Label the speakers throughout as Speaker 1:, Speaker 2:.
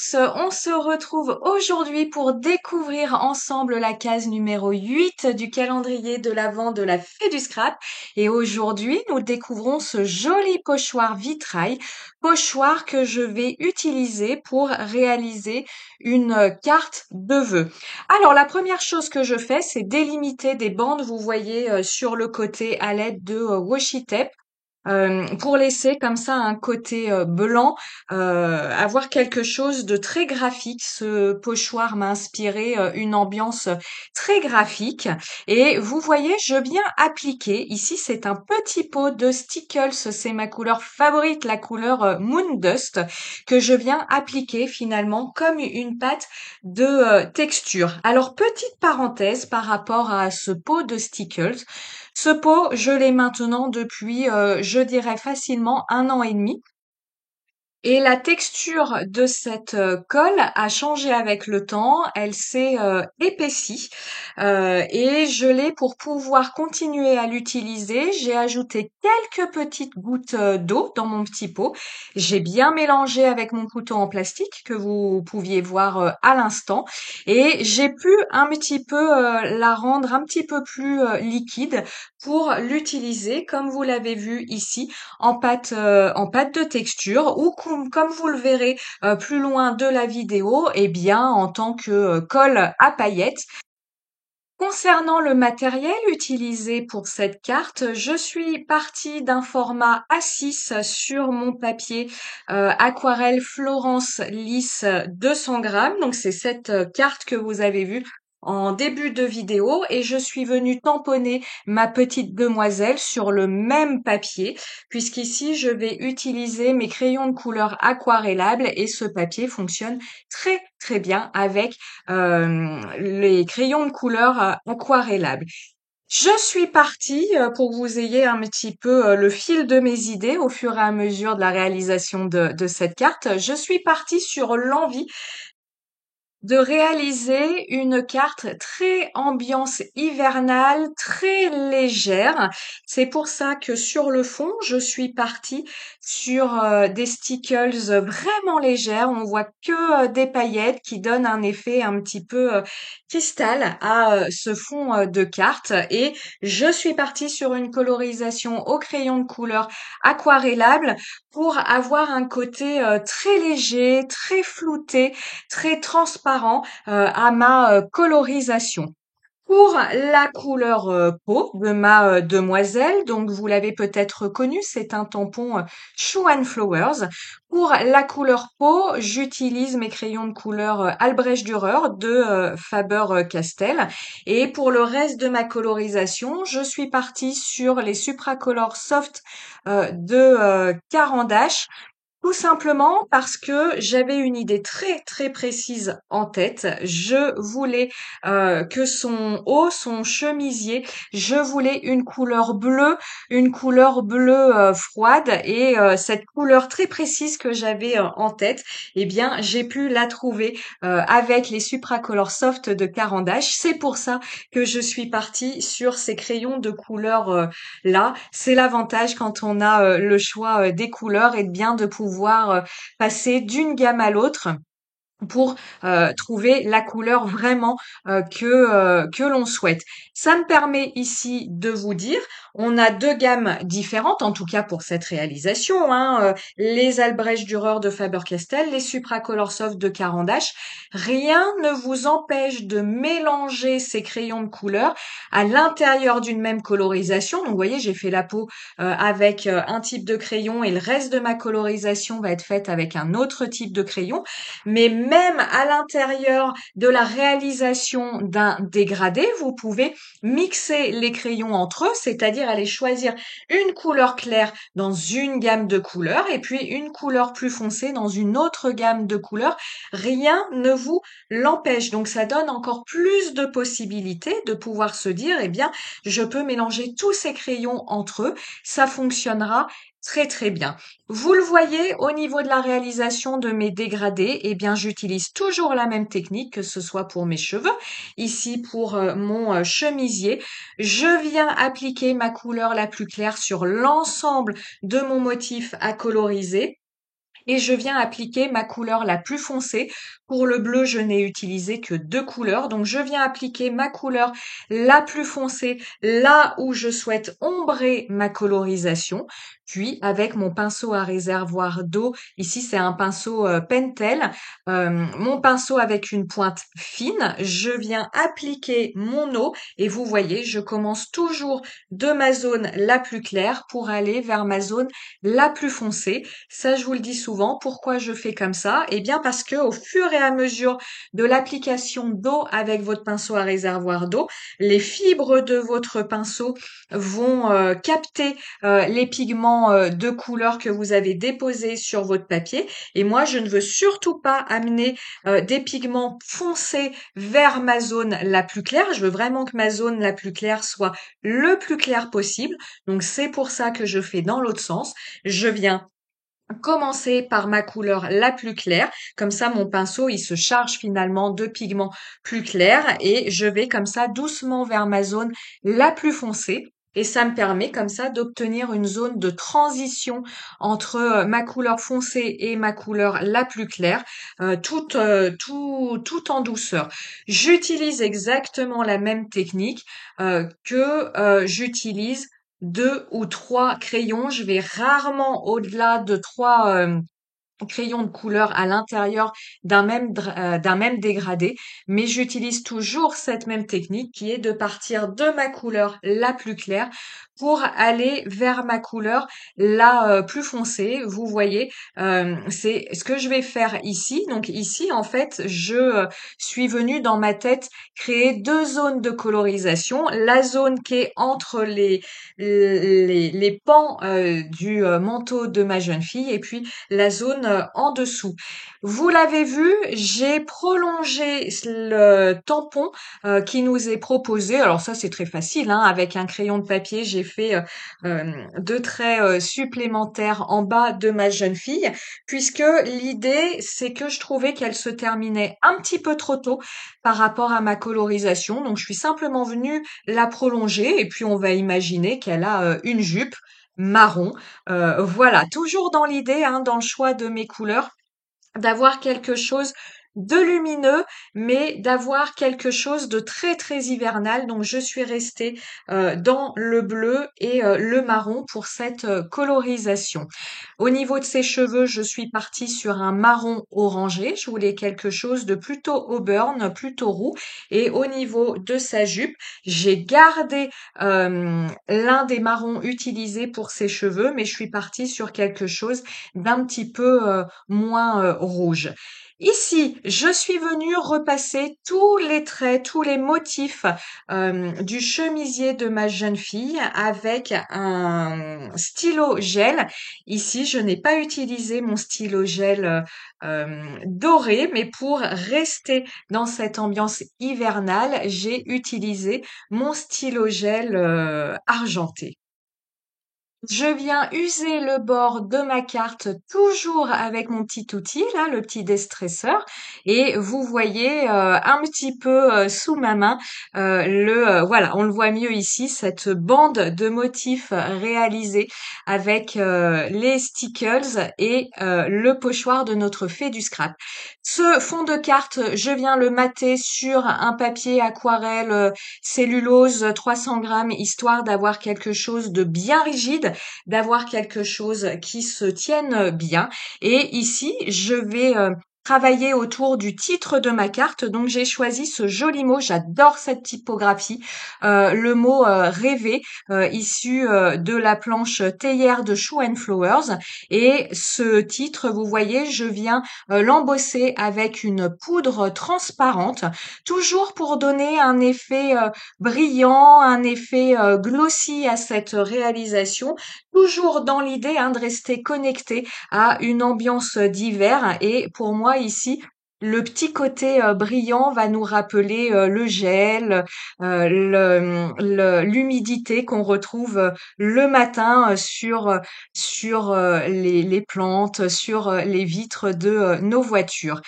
Speaker 1: tous, on se retrouve aujourd'hui pour découvrir ensemble la case numéro 8 du calendrier de l'Avent de la Fée du Scrap. Et aujourd'hui, nous découvrons ce joli pochoir vitrail, pochoir que je vais utiliser pour réaliser une carte de vœux. Alors, la première chose que je fais, c'est délimiter des bandes, vous voyez, sur le côté à l'aide de washi tape. Pour laisser comme ça un côté blanc, avoir quelque chose de très graphique. Ce pochoir m'a inspiré une ambiance très graphique. Et vous voyez, je viens appliquer, ici c'est un petit pot de Stickles, c'est ma couleur favorite, la couleur Moon Dust, que je viens appliquer finalement comme une pâte de texture. Alors petite parenthèse par rapport à ce pot de Stickles. Ce pot, je l'ai maintenant depuis, je dirais facilement 1 an et demi. Et la texture de cette colle a changé avec le temps, elle s'est épaissie et je l'ai pour pouvoir continuer à l'utiliser. J'ai ajouté quelques petites gouttes d'eau dans mon petit pot. J'ai bien mélangé avec mon couteau en plastique que vous pouviez voir à l'instant et j'ai pu un petit peu la rendre un petit peu plus liquide pour l'utiliser comme vous l'avez vu ici en pâte de texture ou comme vous le verrez plus loin de la vidéo, eh bien en tant que colle à paillettes. Concernant le matériel utilisé pour cette carte, je suis partie d'un format A6 sur mon papier aquarelle Florence lisse 200 grammes. Donc c'est cette carte que vous avez vue en début de vidéo et je suis venue tamponner ma petite demoiselle sur le même papier puisqu'ici je vais utiliser mes crayons de couleur aquarellables et ce papier fonctionne très très bien avec les crayons de couleur aquarellables. Je suis partie, pour que vous ayez un petit peu le fil de mes idées au fur et à mesure de la réalisation de cette carte, je suis partie sur l'envie de réaliser une carte très ambiance hivernale, très légère. C'est pour ça que sur le fond, je suis partie sur des stickles vraiment légères. On voit que des paillettes qui donnent un effet un petit peu cristal à ce fond de carte. Et je suis partie sur une colorisation au crayon de couleur aquarellable pour avoir un côté très léger, très flouté, très transparent à ma colorisation. Pour la couleur peau de ma demoiselle, donc vous l'avez peut-être reconnu, c'est un tampon Shoe and Flowers. Pour la couleur peau, j'utilise mes crayons de couleur Albrecht Dürer de Faber-Castell. Et pour le reste de ma colorisation, je suis partie sur les Supracolor Soft de Caran d'Ache. Tout simplement parce que j'avais une idée très très précise en tête. Je voulais que son haut, son chemisier, je voulais une couleur bleue froide et cette couleur très précise que j'avais en tête, eh bien j'ai pu la trouver avec les Supracolor Soft de Caran d'Ache. C'est pour ça que je suis partie sur ces crayons de couleur là. C'est l'avantage quand on a le choix des couleurs et bien de pouvoir passer d'une gamme à l'autre pour trouver la couleur vraiment que l'on souhaite. Ça me permet ici de vous dire, on a deux gammes différentes, en tout cas pour cette réalisation, hein, les Albrecht Dürer de Faber-Castell, les Supracolor Soft de Caran d'Ache. Rien ne vous empêche de mélanger ces crayons de couleur à l'intérieur d'une même colorisation. Donc, vous voyez, j'ai fait la peau avec un type de crayon et le reste de ma colorisation va être faite avec un autre type de crayon. Mais même à l'intérieur de la réalisation d'un dégradé, vous pouvez mixer les crayons entre eux, c'est-à-dire aller choisir une couleur claire dans une gamme de couleurs et puis une couleur plus foncée dans une autre gamme de couleurs. Rien ne vous l'empêche. Donc ça donne encore plus de possibilités de pouvoir se dire, eh bien, je peux mélanger tous ces crayons entre eux. Ça fonctionnera très très bien. Vous le voyez au niveau de la réalisation de mes dégradés, eh bien j'utilise toujours la même technique que ce soit pour mes cheveux. Ici pour mon chemisier, je viens appliquer ma couleur la plus claire sur l'ensemble de mon motif à coloriser. et je viens appliquer ma couleur la plus foncée. Pour le bleu, je n'ai utilisé que 2 couleurs, donc je viens appliquer ma couleur la plus foncée là où je souhaite ombrer ma colorisation. Puis avec mon pinceau à réservoir d'eau, ici c'est un pinceau Pentel, mon pinceau avec une pointe fine, je viens appliquer mon eau et vous voyez, je commence toujours de ma zone la plus claire pour aller vers ma zone la plus foncée. Ça, je vous le dis souvent. Pourquoi je fais comme ça? Eh bien, parce que au fur et à mesure de l'application d'eau avec votre pinceau à réservoir d'eau, les fibres de votre pinceau vont capter les pigments de couleur que vous avez déposés sur votre papier. Et moi, je ne veux surtout pas amener des pigments foncés vers ma zone la plus claire. Je veux vraiment que ma zone la plus claire soit le plus claire possible. Donc, c'est pour ça que je fais dans l'autre sens. Je viens commencer par ma couleur la plus claire. Comme ça, mon pinceau, il se charge finalement de pigments plus clairs et je vais comme ça doucement vers ma zone la plus foncée. Et ça me permet comme ça d'obtenir une zone de transition entre ma couleur foncée et ma couleur la plus claire, tout en douceur. J'utilise exactement la même technique que j'utilise 2 ou 3 crayons. Je vais rarement au-delà de 3 crayons de couleur à l'intérieur d'un même dégradé, mais j'utilise toujours cette même technique qui est de partir de ma couleur la plus claire pour aller vers ma couleur la plus foncée. Vous voyez, c'est ce que je vais faire ici. Donc ici, en fait, je suis venue dans ma tête créer 2 zones de colorisation. La zone qui est entre les pans du manteau de ma jeune fille et puis la zone en dessous. Vous l'avez vu, j'ai prolongé le tampon qui nous est proposé. Alors ça, c'est très facile, hein. Avec un crayon de papier, j'ai fait 2 traits supplémentaires en bas de ma jeune fille, puisque l'idée, c'est que je trouvais qu'elle se terminait un petit peu trop tôt par rapport à ma colorisation. Donc, je suis simplement venue la prolonger et puis on va imaginer qu'elle a une jupe marron. Voilà, toujours dans l'idée, hein, dans le choix de mes couleurs, d'avoir quelque chose de lumineux, mais d'avoir quelque chose de très très hivernal. Donc je suis restée dans le bleu et le marron pour cette colorisation. Au niveau de ses cheveux, je suis partie sur un marron orangé. Je voulais quelque chose de plutôt auburn, plutôt roux. Et au niveau de sa jupe, j'ai gardé l'un des marrons utilisés pour ses cheveux, mais je suis partie sur quelque chose d'un petit peu moins rouge. Ici, je suis venue repasser tous les traits, tous les motifs du chemisier de ma jeune fille avec un stylo gel. Ici, je n'ai pas utilisé mon stylo gel doré, mais pour rester dans cette ambiance hivernale, j'ai utilisé mon stylo gel argenté. Je viens user le bord de ma carte toujours avec mon petit outil là, le petit destresseur et vous voyez un petit peu sous ma main voilà, on le voit mieux ici cette bande de motifs réalisés avec les stickers et le pochoir de notre fée du scrap. Ce fond de carte, je viens le mater sur un papier aquarelle cellulose 300 grammes histoire d'avoir quelque chose de bien rigide, d'avoir quelque chose qui se tienne bien. Et ici, je vais travailler autour du titre de ma carte. Donc j'ai choisi ce joli mot, j'adore cette typographie, le mot rêver, issu de la planche théière de Shoe and Flowers. Et ce titre, vous voyez, je viens l'embosser avec une poudre transparente, toujours pour donner un effet brillant, un effet glossy à cette réalisation, toujours dans l'idée de rester connecté à une ambiance d'hiver. Et pour moi ici, Le petit côté brillant va nous rappeler le gel, l'humidité qu'on retrouve le matin sur les plantes, sur les vitres de nos voitures.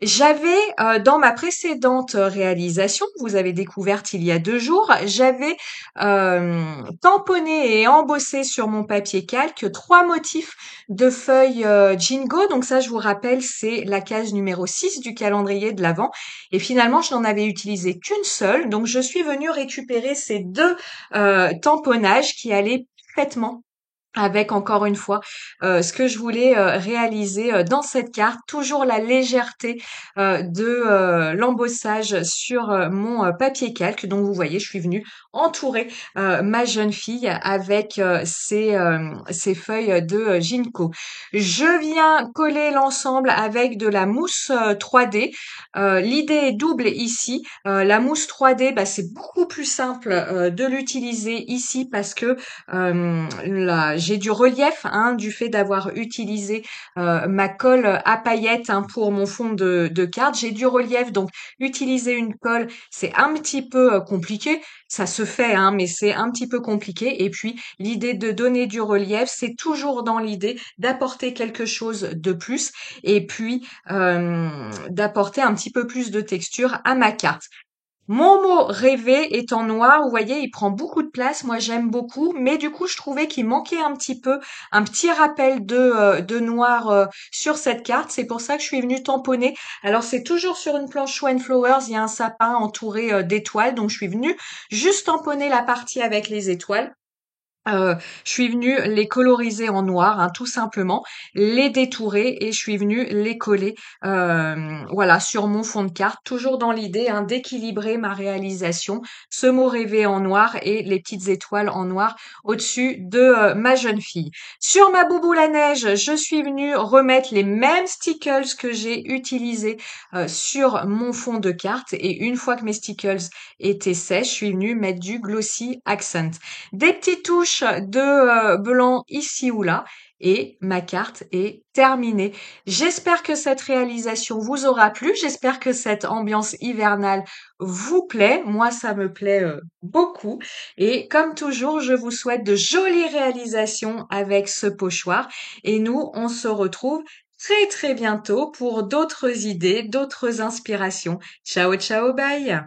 Speaker 1: J'avais dans ma précédente réalisation, que vous avez découverte il y a 2 jours, j'avais tamponné et embossé sur mon papier calque 3 motifs de feuilles Jingo. Donc ça, je vous rappelle, c'est la case numéro 6 du calendrier de l'Avent. Et finalement, je n'en avais utilisé qu'une seule. Donc je suis venue récupérer ces deux tamponnages qui allaient parfaitement avec encore une fois ce que je voulais réaliser dans cette carte, toujours la légèreté de l'embossage sur mon papier calque. Donc vous voyez, je suis venue entourer ma jeune fille avec ces feuilles de Ginkgo. Je viens coller l'ensemble avec de la mousse 3D. L'idée est double ici. La mousse 3D, bah, c'est beaucoup plus simple de l'utiliser ici parce que j'ai du relief du fait d'avoir utilisé ma colle à paillettes pour mon fond de carte. J'ai du relief, donc utiliser une colle, c'est un petit peu compliqué. Ça se fait, mais c'est un petit peu compliqué. Et puis, l'idée de donner du relief, c'est toujours dans l'idée d'apporter quelque chose de plus et puis d'apporter un petit peu plus de texture à ma carte. Mon mot rêvé est en noir, vous voyez, il prend beaucoup de place, moi j'aime beaucoup, mais du coup je trouvais qu'il manquait un petit peu, un petit rappel de noir sur cette carte, c'est pour ça que je suis venue tamponner. Alors c'est toujours sur une planche Show and Flowers, il y a un sapin entouré d'étoiles, donc je suis venue juste tamponner la partie avec les étoiles. Je suis venue les coloriser en noir, tout simplement, les détourer et je suis venue les coller, voilà, sur mon fond de carte, toujours dans l'idée d'équilibrer ma réalisation. Ce mot rêvé en noir et les petites étoiles en noir au-dessus de ma jeune fille. Sur ma bouboule à neige, je suis venue remettre les mêmes stickers que j'ai utilisés sur mon fond de carte et une fois que mes stickers étaient sèches, je suis venue mettre du glossy accent. Des petites touches de blanc ici ou là et ma carte est terminée. J'espère que cette réalisation vous aura plu. J'espère que cette ambiance hivernale vous plaît. Moi, ça me plaît beaucoup. Et comme toujours, je vous souhaite de jolies réalisations avec ce pochoir. Et nous, on se retrouve très très bientôt pour d'autres idées, d'autres inspirations. Ciao, ciao, bye!